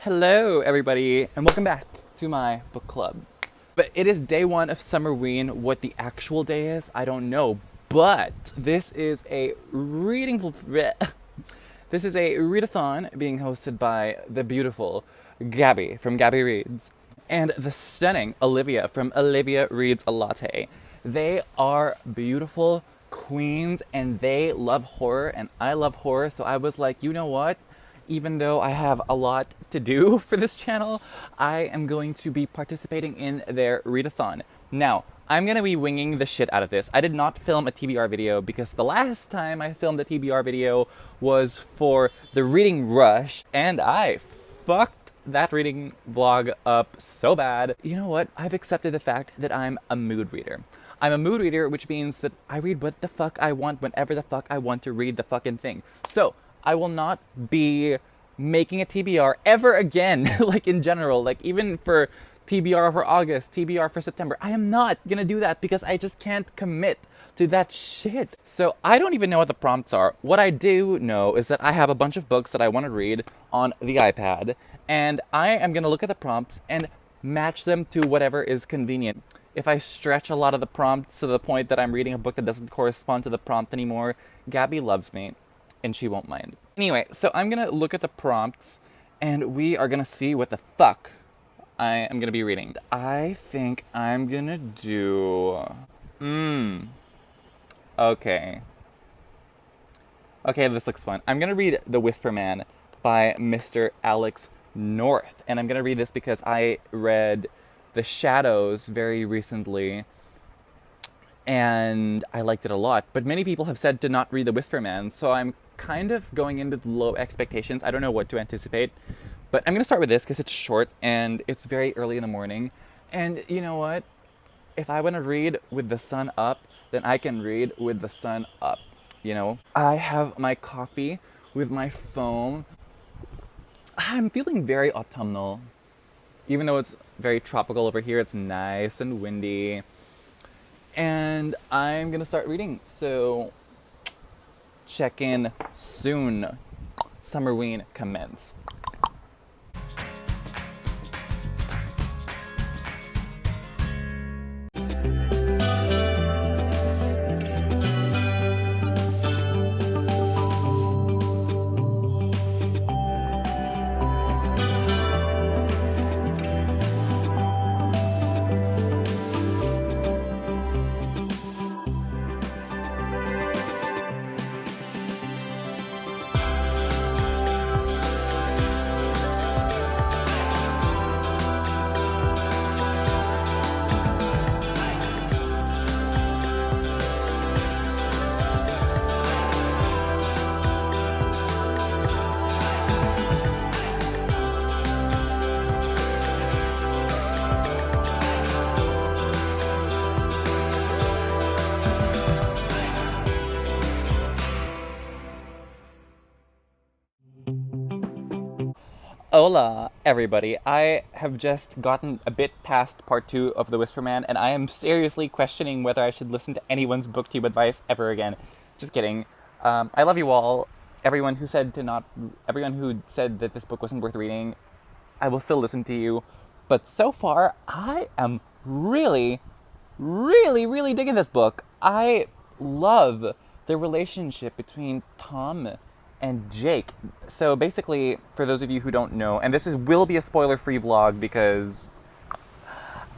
Hello, everybody, and welcome back to my book club. But it is day one of summerween. What the actual day is, I don't know. But this is a this is a readathon being hosted by the beautiful Gabby from Gabby Reads and the stunning Olivia from Olivia Reads a Latte. They are beautiful queens and they love horror and I love horror, so I was like, you know what? Even though I have a lot to do for this channel, I am going to be participating in their readathon. Now, I'm going to be winging the shit out of this. I did not film a TBR video because the last time I filmed a TBR video was for the reading rush, and I fucked that reading vlog up so bad. You know what? I've accepted the fact that I'm a mood reader. I'm a mood reader, which means that I read what the fuck I want whenever the fuck I want to read the fucking thing. So, I will not be making a TBR ever again, like in general, like even for TBR for August, TBR for September. I am not gonna do that because I just can't commit to that shit. So I don't even know what the prompts are. What I do know is that I have a bunch of books that I want to read on the iPad, and I am gonna look at the prompts and match them to whatever is convenient. If I stretch a lot of the prompts to the point that I'm reading a book that doesn't correspond to the prompt anymore, Gabby loves me. And she won't mind. Anyway, so I'm gonna look at the prompts and we are gonna see what the fuck I am gonna be reading. I think I'm gonna do... Okay. Okay, this looks fun. I'm gonna read The Whisper Man by Mr. Alex North. And I'm gonna read this because I read The Shadows very recently and I liked it a lot. But many people have said to not read The Whisper Man, so I'm kind of going in with low expectations. I don't know what to anticipate, but I'm gonna start with this because it's short and it's very early in the morning. And you know what? If I want to read with the sun up, then I can read with the sun up, you know? I have my coffee with my phone. I'm feeling very autumnal. Even though it's very tropical over here, it's nice and windy. And I'm gonna start reading, so check in soon. Summerween commence. Hola, everybody. I have just gotten a bit past part 2 of The Whisper Man, and I am seriously questioning whether I should listen to anyone's booktube advice ever again. Just kidding. I love you all. Everyone who said that this book wasn't worth reading, I will still listen to you. But so far, I am really digging this book. I love the relationship between Tom and Jake. So basically, for those of you who don't know, and will be a spoiler-free vlog because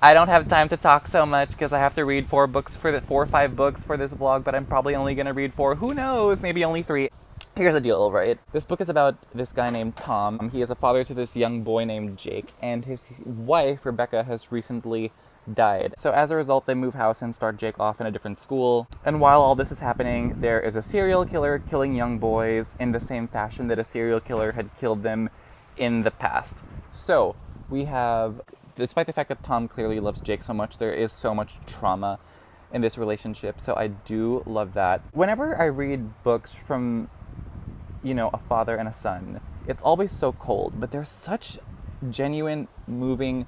I don't have time to talk so much because I have to read 4 or 5 books for this vlog, but I'm probably only gonna read 4. Who knows? Maybe only 3. Here's the deal, right? This book is about this guy named Tom. He is a father to this young boy named Jake, and his wife, Rebecca, has recently died. So as a result, they move house and start Jake off in a different school. And while all this is happening, there is a serial killer killing young boys in the same fashion that a serial killer had killed them in the past. So we have, despite the fact that Tom clearly loves Jake so much, there is so much trauma in this relationship. So I do love that. Whenever I read books from, you know, a father and a son, it's always so cold, but there's such genuine, moving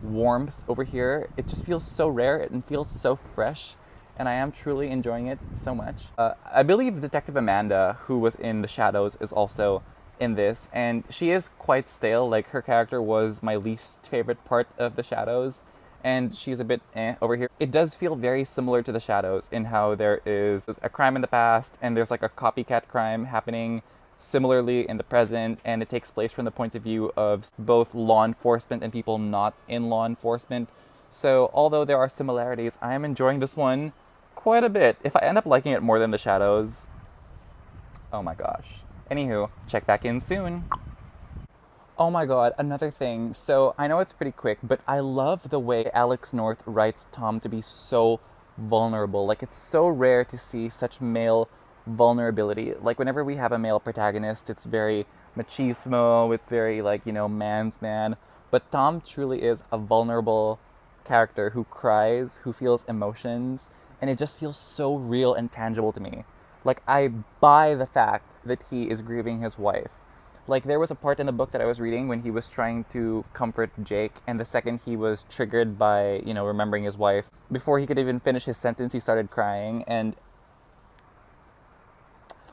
warmth over here. It just feels so rare and feels so fresh, and I am truly enjoying it so much. I believe Detective Amanda, who was in The Shadows, is also in this, and she is quite stale. Like, her character was my least favorite part of the Shadows, and she's a bit over here. It does feel very similar to the Shadows in how there is a crime in the past, and there's like a copycat crime happening similarly in the present, and it takes place from the point of view of both law enforcement and people not in law enforcement. So although there are similarities, I am enjoying this one quite a bit. If I end up liking it more than the Shadows, oh my gosh. Anywho, check back in soon. Oh my god, another thing. So I know it's pretty quick, but I love the way Alex North writes Tom to be so vulnerable. Like, it's so rare to see such male vulnerability. Like, whenever we have a male protagonist, it's very machismo, it's very, like, you know, man's man. But Tom truly is a vulnerable character who cries, who feels emotions, and it just feels so real and tangible to me. Like, I buy the fact that he is grieving his wife. Like, there was a part in the book that I was reading when he was trying to comfort Jake, and the second he was triggered by, you know, remembering his wife, before he could even finish his sentence, he started crying, and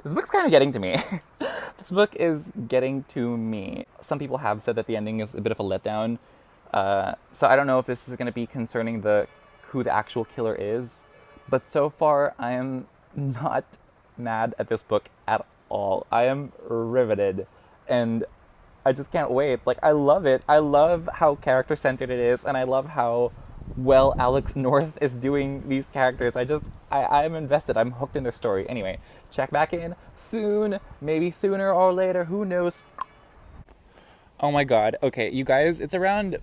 this book's kind of getting to me. This book is getting to me. Some people have said that the ending is a bit of a letdown, so I don't know if this is going to be concerning who the actual killer is, but so far I am not mad at this book at all. I am riveted. And I just can't wait. Like, I love it. I love how character-centered it is, and I love how well Alex North is doing these characters. I'm invested. I'm hooked in their story. Anyway, check back in soon. Maybe sooner or later. Who knows? Oh my god. Okay, you guys, it's around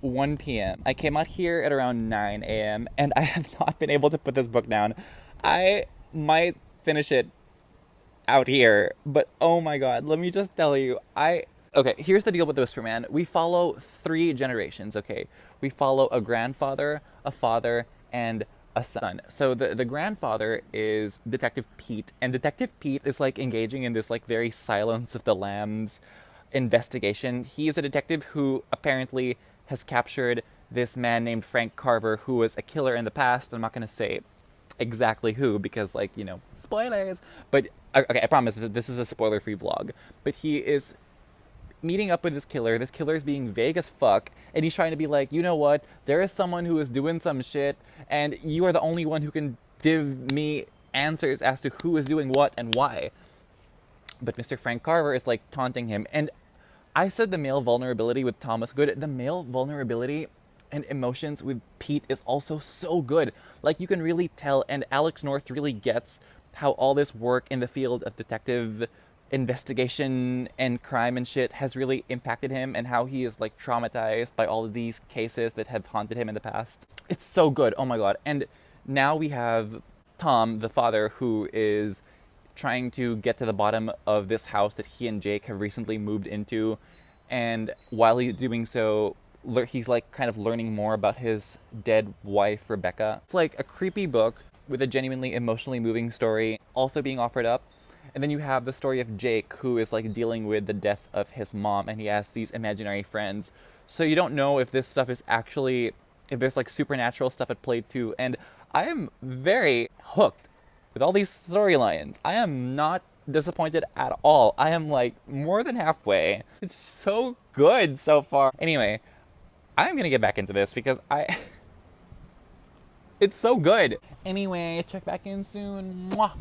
1 p.m. I came out here at around 9 a.m., and I have not been able to put this book down. I might finish it out here, but oh my god, let me just tell you, okay, here's the deal with the Whisper Man. We follow 3 generations, okay? We follow a grandfather, a father, and a son. So the grandfather is Detective Pete, and Detective Pete is like engaging in this like very Silence of the Lambs investigation. He is a detective who apparently has captured this man named Frank Carver, who was a killer in the past. I'm not going to say exactly who, because, like, you know, spoilers, but okay, I promise that this is a spoiler-free vlog. But he is meeting up with this killer. This killer is being vague as fuck, and he's trying to be like, you know what, there is someone who is doing some shit, and you are the only one who can give me answers as to who is doing what and why. But Mr. Frank Carver is like taunting him, and I said the male vulnerability with Thomas good. The male vulnerability and emotions with Pete is also so good. Like, you can really tell, and Alex North really gets how all this work in the field of detective investigation and crime and shit has really impacted him, and how he is like traumatized by all of these cases that have haunted him in the past. It's so good. Oh my god. And now we have Tom, the father, who is trying to get to the bottom of this house that he and Jake have recently moved into, and while he's doing so, he's like kind of learning more about his dead wife, Rebecca. It's like a creepy book with a genuinely emotionally moving story also being offered up. And then you have the story of Jake, who is like dealing with the death of his mom, and he has these imaginary friends. So you don't know if this stuff is actually, if there's like supernatural stuff at play too. And I am very hooked with all these storylines. I am not disappointed at all. I am like more than halfway. It's so good so far. Anyway, I'm gonna get back into this because it's so good. Anyway, check back in soon. Mwah.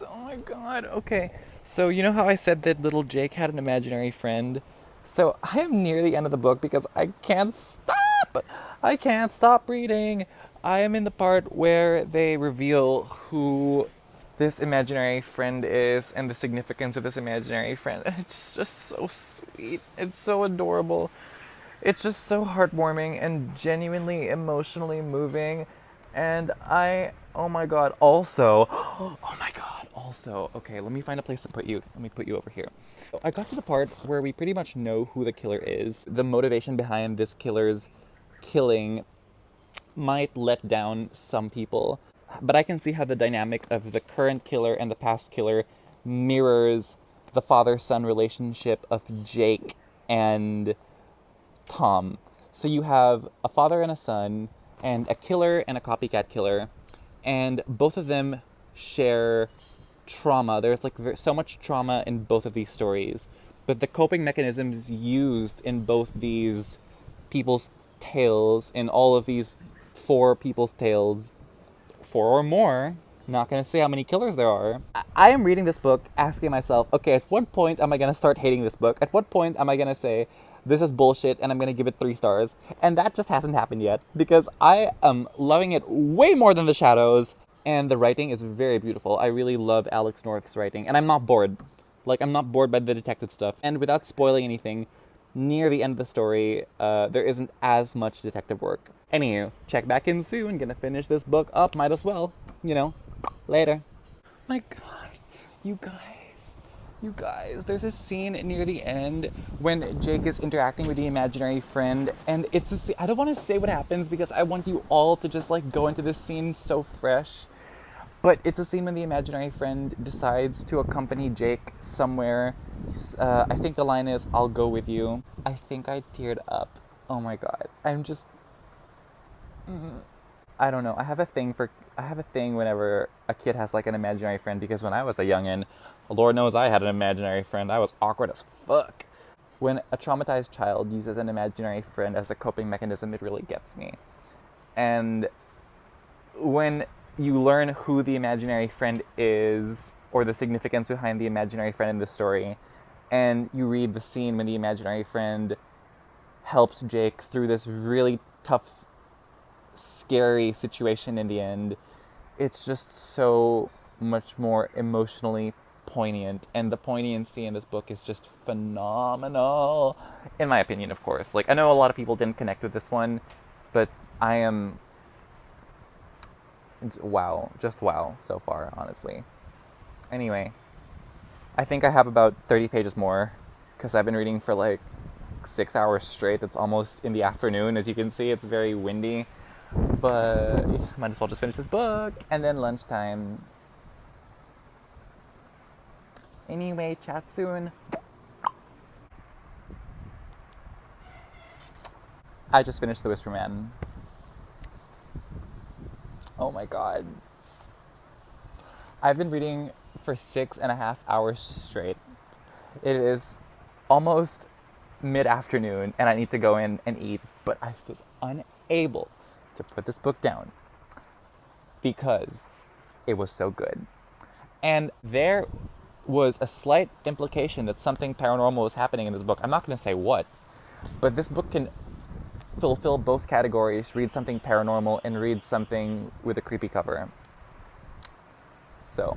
Oh my god, okay. So you know how I said that little Jake had an imaginary friend? So I am near the end of the book because I can't stop! I can't stop reading! I am in the part where they reveal who this imaginary friend is and the significance of this imaginary friend. It's just so sweet. It's so adorable. It's just so heartwarming and genuinely emotionally moving. And oh my god, also, oh my god, also, okay, let me find a place to put you. Let me put you over here. I got to the part where we pretty much know who the killer is. The motivation behind this killer's killing might let down some people, but I can see how the dynamic of the current killer and the past killer mirrors the father-son relationship of Jake and Tom. So you have a father and a son, and a killer and a copycat killer, and both of them share trauma. There's like so much trauma in both of these stories, but the coping mechanisms used in both these people's tales, in all of these 4 people's tales, 4 or more, not gonna say how many killers there are. I am reading this book asking myself, okay, at what point am I gonna start hating this book? At what point am I gonna say, this is bullshit and I'm gonna give it 3 stars? And that just hasn't happened yet, because I am loving it way more than The Shadows, and the writing is very beautiful. I really love Alex North's writing, and I'm not bored. Like, I'm not bored by the detective stuff. And without spoiling anything, near the end of the story, there isn't as much detective work. Anywho, check back in soon. Gonna finish this book up, might as well. You know, later. My god, you guys, there's a scene near the end when Jake is interacting with the imaginary friend, and it's a scene, I don't want to say what happens because I want you all to just like go into this scene so fresh, but it's a scene when the imaginary friend decides to accompany Jake somewhere. I think the line is, "I'll go with you." I think I teared up. Oh my god, I'm just... I don't know. I have a thing whenever a kid has like an imaginary friend, because when I was a youngin', Lord knows I had an imaginary friend. I was awkward as fuck. When a traumatized child uses an imaginary friend as a coping mechanism, it really gets me. And when you learn who the imaginary friend is, or the significance behind the imaginary friend in the story, and you read the scene when the imaginary friend helps Jake through this really tough, scary situation in the end, it's just so much more emotionally poignant, and the poignancy in this book is just phenomenal, in my opinion, of course. Like, I know a lot of people didn't connect with this one, but I am... wow, just wow so far, honestly. Anyway, I think I have about 30 pages more, because I've been reading for like 6 hours straight. It's almost in the afternoon. As you can see, it's very windy, but might as well just finish this book, and then lunchtime. Anyway, chat soon. I just finished The Whisper Man. Oh my god. I've been reading for 6.5 hours straight. It is almost mid-afternoon and I need to go in and eat, but I was unable to put this book down because it was so good. And there was a slight implication that something paranormal was happening in this book. I'm not going to say what, but this book can fulfill both categories: read something paranormal and read something with a creepy cover. So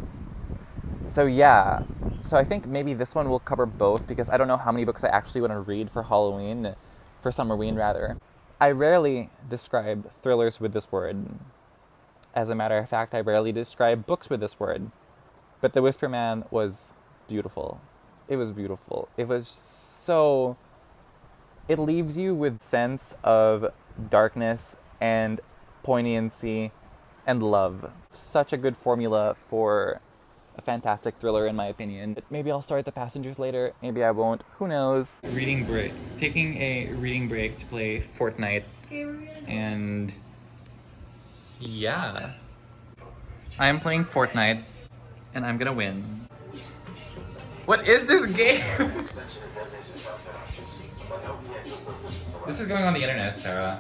yeah. So I think maybe this one will cover both, because I don't know how many books I actually want to read for Halloween, for summerween rather. I rarely describe thrillers with this word. As a matter of fact, I rarely describe books with this word. But The Whisper Man was beautiful. It was beautiful. It was so... It leaves you with sense of darkness and poignancy and love. Such a good formula for a fantastic thriller, in my opinion. Maybe I'll start The Passengers later. Maybe I won't. Who knows? Reading break. Taking a reading break to play Fortnite. And... yeah. I'm playing Fortnite, and I'm gonna win. What is this game? This is going on the internet, Sarah.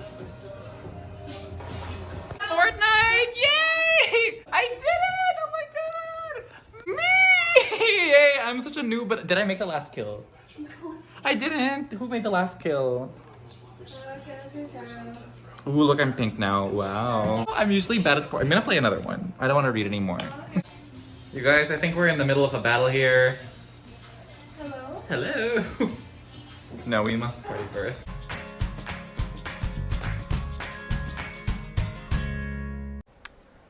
Fortnite! Yay! I did it! Oh my god! Me! Yay! I'm such a noob, but did I make the last kill? No. I didn't! Who made the last kill? Ooh, look, I'm pink now. Wow. I'm usually bad at Fortnite. I'm gonna play another one. I don't want to read anymore. You guys, I think we're in the middle of a battle here. Hello? Hello! No, we must party first.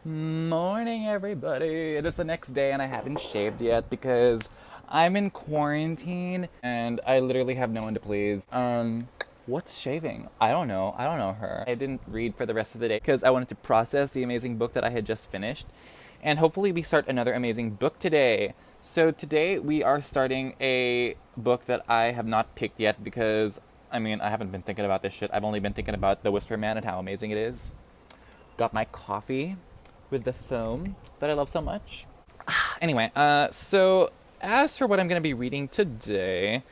Morning, everybody. It is the next day and I haven't shaved yet because I'm in quarantine and I literally have no one to please. What's shaving? I don't know. I don't know her. I didn't read for the rest of the day because I wanted to process the amazing book that I had just finished. And hopefully we start another amazing book today. So today we are starting a book that I have not picked yet because, I haven't been thinking about this shit. I've only been thinking about The Whisper Man and how amazing it is. Got my coffee with the foam that I love so much. Anyway, so as for what I'm going to be reading today,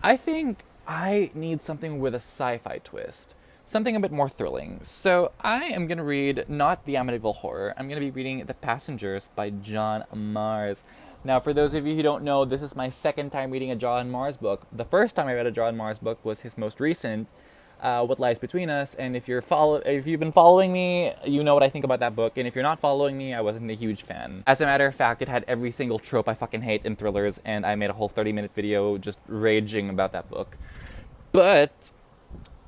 I think I need something with a sci-fi twist. Something a bit more thrilling. So I am going to read not the Amityville Horror. I'm going to be reading The Passengers by John Mars. Now, for those of you who don't know, this is my second time reading a John Mars book. The first time I read a John Mars book was his most recent, What Lies Between Us, and if you've been following me, you know what I think about that book, and if you're not following me, I wasn't a huge fan. As a matter of fact, it had every single trope I fucking hate in thrillers, and I made a whole 30-minute video just raging about that book. But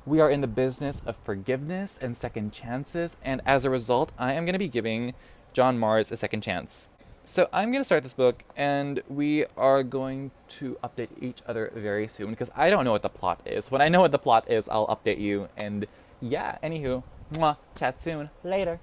we are in the business of forgiveness and second chances, and as a result, I am going to be giving John Mars a second chance. So I'm going to start this book, and we are going to update each other very soon, because I don't know what the plot is. When I know what the plot is, I'll update you, and yeah, anywho, mwah, chat soon, later.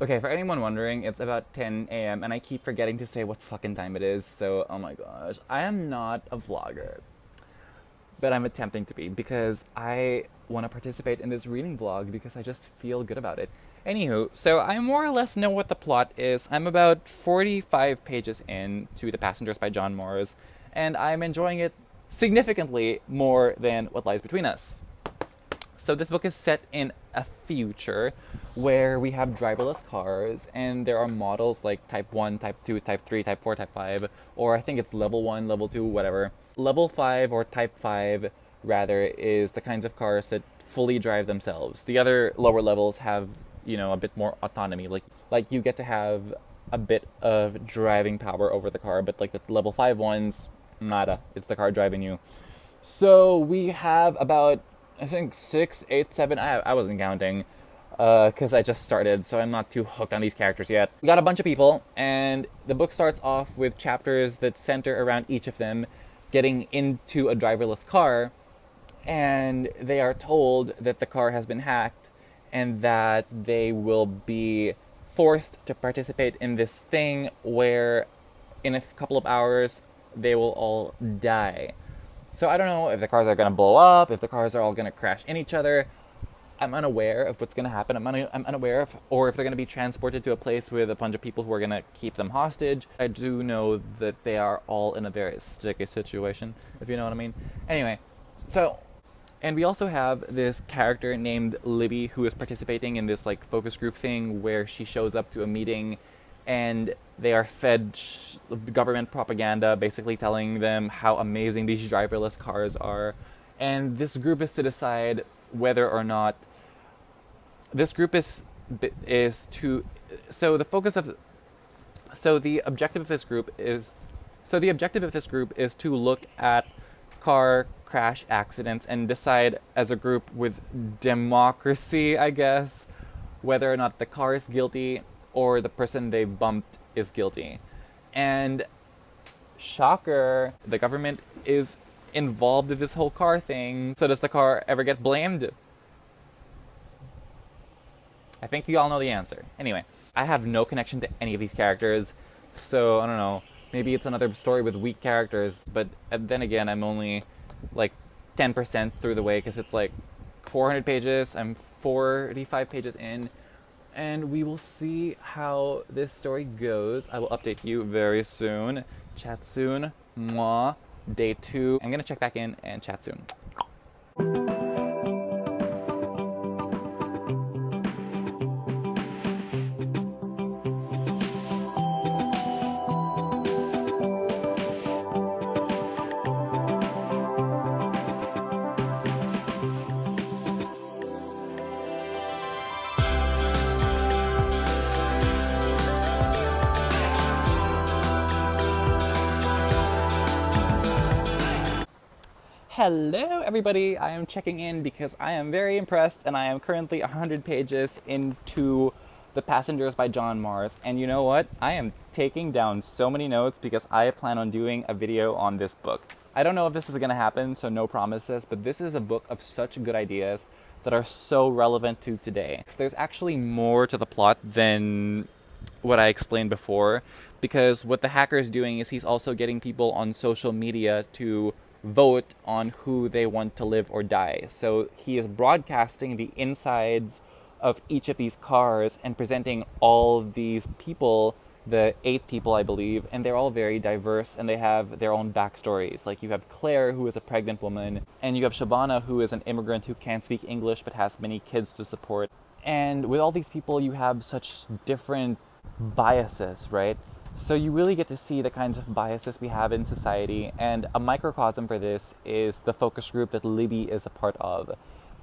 Okay, for anyone wondering, it's about 10 a.m. and I keep forgetting to say what fucking time it is, so oh my gosh. I am not a vlogger, but I'm attempting to be because I want to participate in this reading vlog because I just feel good about it. Anywho, so I more or less know what the plot is. I'm about 45 pages in to The Passengers by John Mars, and I'm enjoying it significantly more than What Lies Between Us. So this book is set in a future where we have driverless cars and there are models like type 1, type 2, type 3, type 4, type 5, or I think it's level 1, level 2, whatever. Level 5 or type 5 rather is the kinds of cars that fully drive themselves. The other lower levels have, a bit more autonomy. Like you get to have a bit of driving power over the car, but like the level 5 ones, nada. It's the car driving you. So we have about I think 6, 8, 7, I wasn't counting, because I just started, so I'm not too hooked on these characters yet. We got a bunch of people, and the book starts off with chapters that center around each of them getting into a driverless car, and they are told that the car has been hacked, and that they will be forced to participate in this thing where in a couple of hours they will all die. So I don't know if the cars are going to blow up, if the cars are all going to crash in each other. I'm unaware of what's going to happen. I'm unaware of, or if they're going to be transported to a place with a bunch of people who are going to keep them hostage. I do know that they are all in a very sticky situation, if you know what I mean. Anyway, so, and we also have this character named Libby who is participating in this like focus group thing where she shows up to a meeting and they are fed government propaganda, basically telling them how amazing these driverless cars are. And this group is to decide whether or not this group is to. So the focus of. So the objective of this group is. So the objective of this group is to look at car crash accidents and decide as a group with democracy, I guess, whether or not the car is guilty or the person they bumped is guilty. And shocker, the government is involved in this whole car thing. So does the car ever get blamed? I think you all know the answer. Anyway, I have no connection to any of these characters, so I don't know. Maybe it's another story with weak characters, but then again, I'm only like 10% through the way because it's like 400 pages. I'm 45 pages in, and we will see how this story goes. I will update you very soon. Chat soon. Mwah. Day 2. I'm gonna check back in and chat soon. Hello, everybody. I am checking in because I am very impressed, and I am currently 100 pages into The Passengers by John Mars. And you know what? I am taking down so many notes because I plan on doing a video on this book. I don't know if this is going to happen, so no promises, but this is a book of such good ideas that are so relevant to today. So there's actually more to the plot than what I explained before, because what the hacker is doing is he's also getting people on social media to vote on who they want to live or die. So he is broadcasting the insides of each of these cars and presenting all these people, the 8 people I believe, and they're all very diverse and they have their own backstories. Like you have Claire, who is a pregnant woman, and you have Shavana, who is an immigrant who can't speak English but has many kids to support. And with all these people, you have such different biases, right? So you really get to see the kinds of biases we have in society, and a microcosm for this is the focus group that Libby is a part of,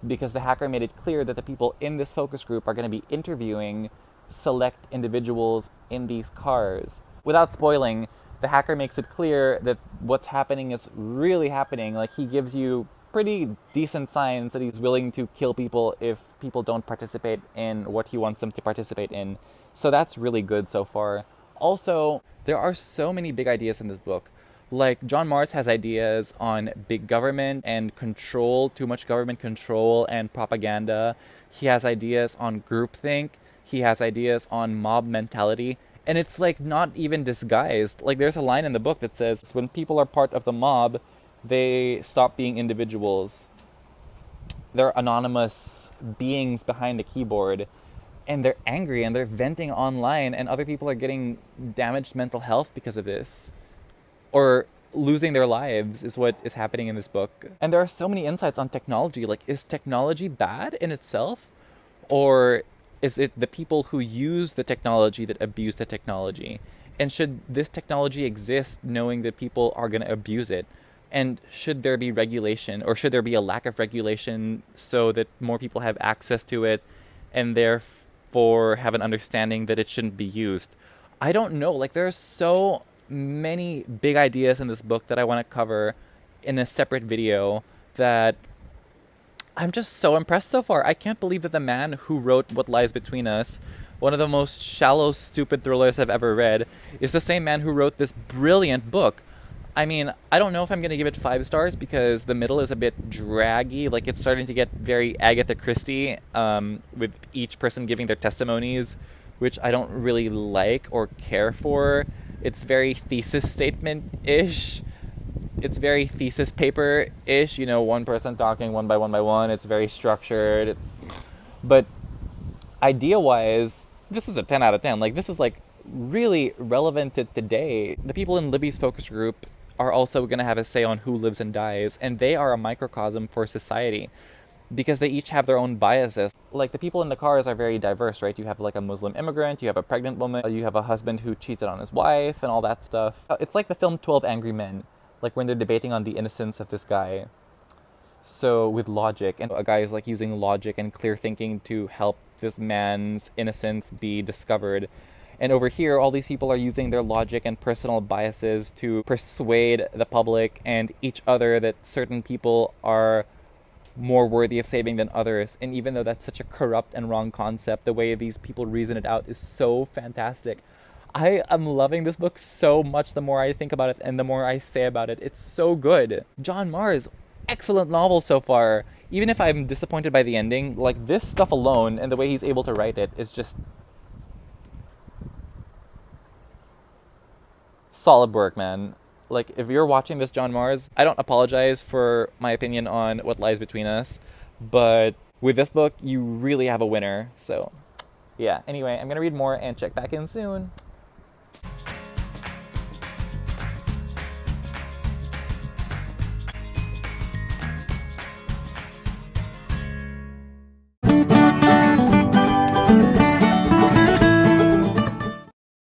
because the hacker made it clear that the people in this focus group are going to be interviewing select individuals in these cars. Without spoiling, the hacker makes it clear that what's happening is really happening. Like, he gives you pretty decent signs that he's willing to kill people if people don't participate in what he wants them to participate in. So that's really good so far. Also, there are so many big ideas in this book. Like, John Mars has ideas on big government and control, too much government control and propaganda. He has ideas on groupthink. He has ideas on mob mentality. And it's like not even disguised. Like, there's a line in the book that says, when people are part of the mob, they stop being individuals. They're anonymous beings behind a keyboard. And they're angry and they're venting online, and other people are getting damaged mental health because of this. Or losing their lives is what is happening in this book. And there are so many insights on technology. Like, is technology bad in itself? Or is it the people who use the technology that abuse the technology? And should this technology exist knowing that people are going to abuse it? And should there be regulation, or should there be a lack of regulation so that more people have access to it and therefore have an understanding that it shouldn't be used? I don't know. Like, there are so many big ideas in this book that I want to cover in a separate video that I'm just so impressed so far. I can't believe that the man who wrote What Lies Between Us, one of the most shallow, stupid thrillers I've ever read, is the same man who wrote this brilliant book. I mean, I don't know if I'm going to give it 5 stars because the middle is a bit draggy. Like, it's starting to get very Agatha Christie, with each person giving their testimonies, which I don't really like or care for. It's very thesis statement-ish. It's very thesis paper-ish. You know, one person talking one by one. It's very structured. But idea-wise, this is a 10 out of 10. Like, this is, like, really relevant to today. The people in Libby's focus group are also going to have a say on who lives and dies, and they are a microcosm for society because they each have their own biases. Like, the people in the cars are very diverse, right? You have like a Muslim immigrant, you have a pregnant woman, you have a husband who cheated on his wife and all that stuff. It's like the film 12 Angry Men, like when they're debating on the innocence of this guy. So with logic, and a guy is like using logic and clear thinking to help this man's innocence be discovered. And over here, all these people are using their logic and personal biases to persuade the public and each other that certain people are more worthy of saving than others. And even though that's such a corrupt and wrong concept, the way these people reason it out is so fantastic. I am loving this book so much the more I think about it and the more I say about it. It's so good. John Mars, excellent novel so far. even if I'm disappointed by the ending, like this stuff alone and the way he's able to write it is just solid work, man. Like, if you're watching this, John Mars, I don't apologize for my opinion on What Lies Between Us, but with this book, you really have a winner. So, yeah. Anyway, I'm gonna read more and check back in soon.